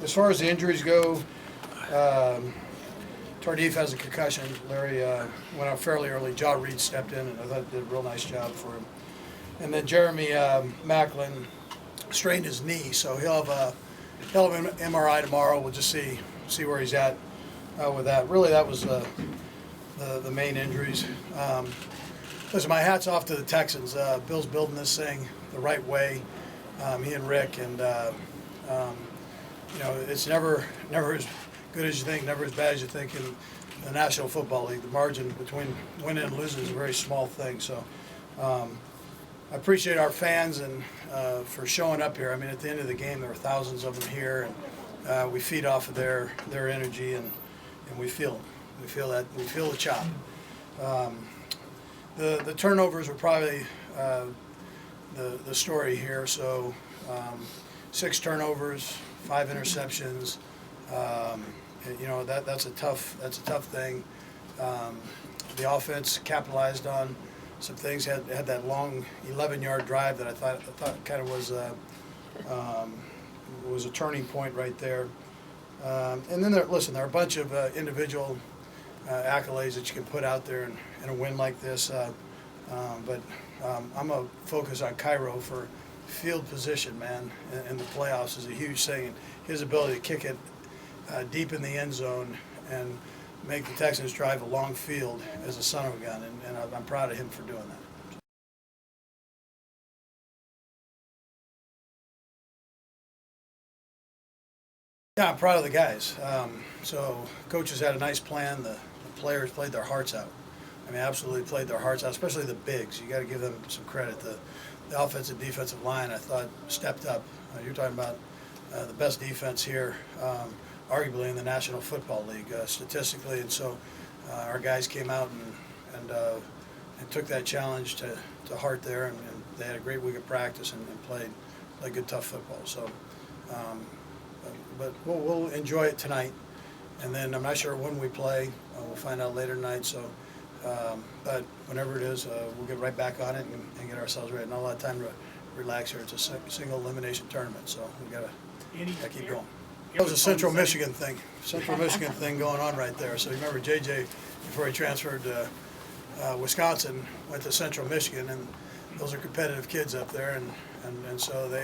as far as the injuries go, Tardif has a concussion. Larry went out fairly early. Reid stepped in, and I thought did a real nice job for him. And then Jeremy Macklin strained his knee, so he'll have an MRI tomorrow. We'll just see where he's at with that. Really, that was the main injuries. Listen, my hat's off to the Texans. Bill's building this thing the right way. He and Rick, and it's never as good as you think, never as bad as you think in the National Football League. The margin between winning and losing is a very small thing. So I appreciate our fans and for showing up here. I mean, at the end of the game, there were thousands of them here, and we feed off of their energy, and we feel them. We feel the chop. The turnovers were probably the story here. So 6 turnovers, 5 interceptions. That's a tough thing. The offense capitalized on some things. Had that long 11-yard drive that I thought kind of was a turning point right there. And then there are a bunch of individual accolades that you can put out there in a win like this. But I'm going to focus on Cairo for field position, man, in the playoffs is a huge thing. And his ability to kick it deep in the end zone and make the Texans drive a long field as a son of a gun, and I'm proud of him for doing that. Yeah, I'm proud of the guys. So coaches had a nice plan. The players played their hearts out. I mean, absolutely played their hearts out, especially the bigs. You got to give them some credit. The offensive defensive line, I thought, stepped up. You're talking about the best defense here, arguably in the National Football League statistically, and so our guys came out and took that challenge to heart there, and they had a great week of practice and played good tough football. So, but we'll enjoy it tonight, and then I'm not sure when we play. We'll find out later tonight. So, but whenever it is, we'll get right back on it and get ourselves ready. Not a lot of time to relax here. It's a single elimination tournament, so we gotta keep going. That was a Central Michigan thing going on right there. So you remember JJ, before he transferred to Wisconsin, went to Central Michigan, and those are competitive kids up there, and so they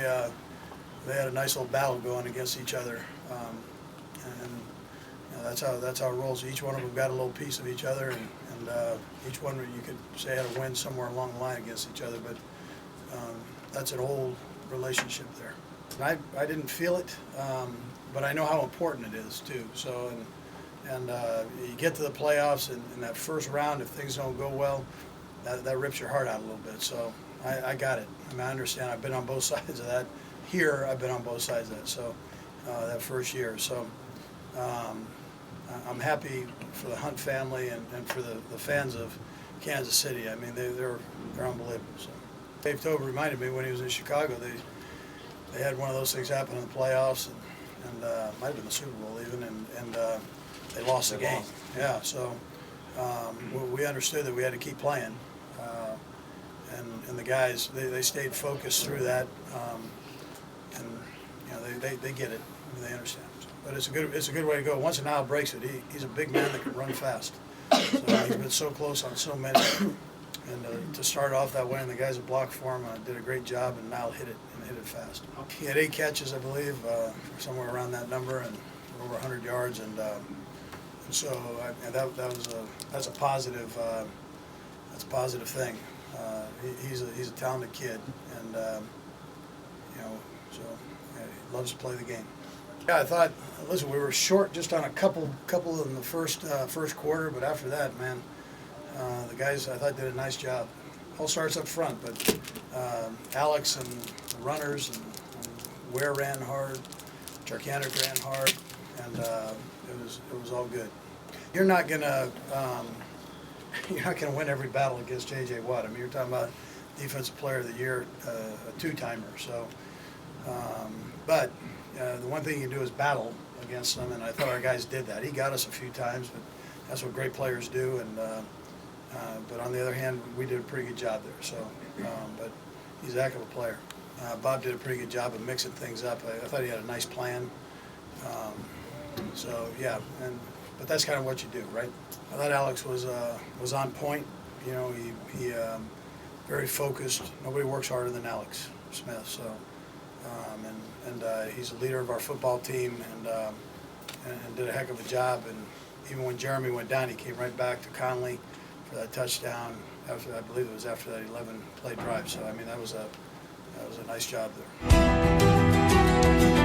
had a nice little battle going against each other, and that's how it rolls. Each one of them got a little piece of each other, and each one you could say had a win somewhere along the line against each other, but that's an old relationship there. And I didn't feel it. But I know how important it is too. So, and you get to the playoffs, and in that first round, if things don't go well, that rips your heart out a little bit. So I got it. I mean, I understand. I've been on both sides of that. Here, I've been on both sides of that. So that first year. So I'm happy for the Hunt family and for the fans of Kansas City. I mean, they're unbelievable. So Dave Tobe reminded me when he was in Chicago, they had one of those things happen in the playoffs, and might have been the Super Bowl even, and they lost the game. Yeah, so we understood that we had to keep playing, and the guys they stayed focused through that, and they get it, they understand. But it's a good way to go. Once Nile breaks it, he's a big man that can run fast. So he's been so close on so many, and to start off that way, and the guys that blocked for him did a great job, and Nile hit it fast. He had 8 catches, I believe, somewhere around that number, and over 100 yards, and so that's a positive thing. He's a talented kid, and so he loves to play the game. Yeah, I thought, listen, we were short just on a couple in the first quarter, but after that, man, the guys I thought did a nice job. All starts up front, but Alex and the runners and Ware ran hard, Charkanik ran hard, and it was all good. You're not gonna win every battle against J.J. Watt. I mean, you're talking about Defensive Player of the Year, a 2-timer. So, but the one thing you can do is battle against them, and I thought our guys did that. He got us a few times, but that's what great players do, and. But on the other hand, we did a pretty good job there. So, but he's a heck of a player. Bob did a pretty good job of mixing things up. I thought he had a nice plan So yeah, but that's kind of what you do, right? I thought Alex was on point. You know, he very focused. Nobody works harder than Alex Smith. So he's a leader of our football team and did a heck of a job. And even when Jeremy went down, he came right back to Conley for that touchdown. I believe it was after that 11-play drive. So I mean, that was a nice job there.